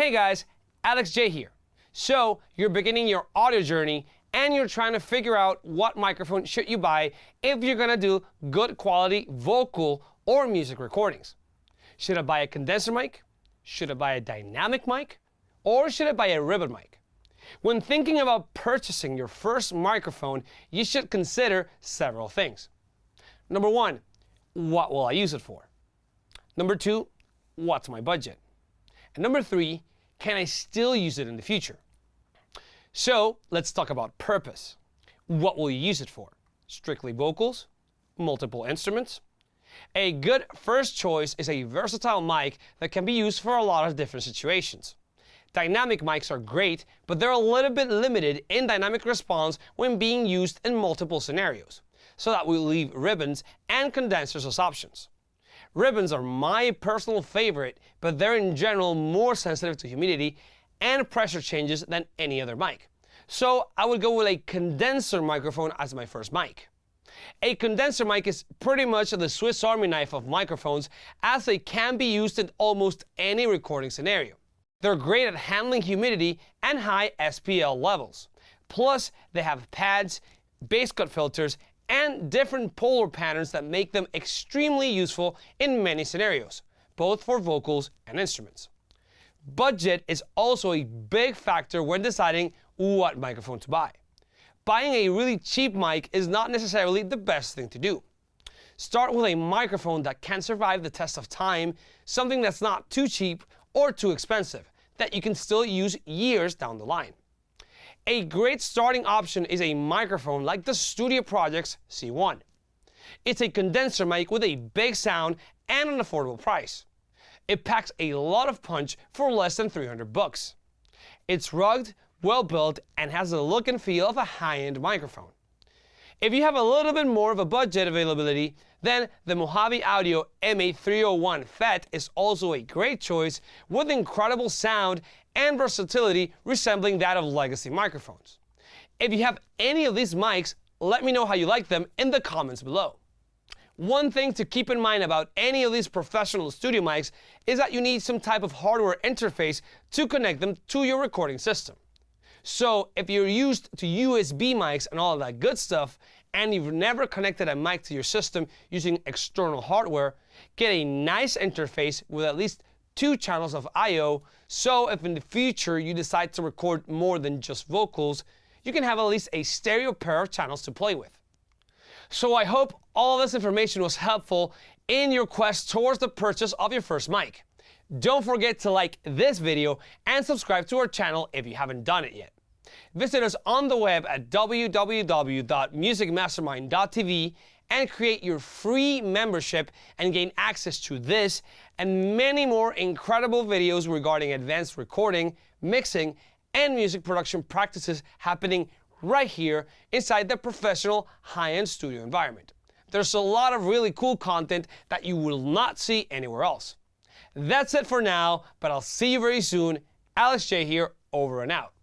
Hey guys, Alex J here. So you're beginning your audio journey and you're trying to figure out what microphone should you buy if you're gonna do good quality vocal or music recordings. Should I buy a condenser mic? Should I buy a dynamic mic? Or should I buy a ribbon mic? When thinking about purchasing your first microphone, you should consider several things. Number one, what will I use it for? Number two, what's my budget? And number three, can I still use it in the future? So let's talk about purpose. What will you use it for? Strictly vocals? Multiple instruments? A good first choice is a versatile mic that can be used for a lot of different situations. Dynamic mics are great, but they're a little bit limited in dynamic response when being used in multiple scenarios, so that we leave ribbons and condensers as options. Ribbons are my personal favorite, but they're in general more sensitive to humidity and pressure changes than any other mic. So I would go with a condenser microphone as my first mic. A condenser mic is pretty much the Swiss Army knife of microphones, as they can be used in almost any recording scenario. They're great at handling humidity and high SPL levels. Plus, they have pads, bass cut filters, and different polar patterns that make them extremely useful in many scenarios, both for vocals and instruments. Budget is also a big factor when deciding what microphone to buy. Buying a really cheap mic is not necessarily the best thing to do. Start with a microphone that can survive the test of time, something that's not too cheap or too expensive, that you can still use years down the line. A great starting option is a microphone like the Studio Project's C1. It's a condenser mic with a big sound and an affordable price. It packs a lot of punch for less than $300. It's rugged, well built, and has the look and feel of a high-end microphone. If you have a little bit more of a budget availability, then the Mojave Audio MA301 FET is also a great choice with incredible sound and versatility resembling that of legacy microphones. If you have any of these mics, let me know how you like them in the comments below. One thing to keep in mind about any of these professional studio mics is that you need some type of hardware interface to connect them to your recording system. So if you're used to USB mics and all of that good stuff, and you've never connected a mic to your system using external hardware, get a nice interface with at least 2 channels of I/O, so if in the future you decide to record more than just vocals, you can have at least a stereo pair of channels to play with. So I hope all this information was helpful in your quest towards the purchase of your first mic. Don't forget to like this video and subscribe to our channel if you haven't done it yet. Visit us on the web at www.musicmastermind.tv and create your free membership and gain access to this and many more incredible videos regarding advanced recording, mixing, and music production practices happening right here inside the professional high-end studio environment. There's a lot of really cool content that you will not see anywhere else. That's it for now, but I'll see you very soon. Alex J here, over and out.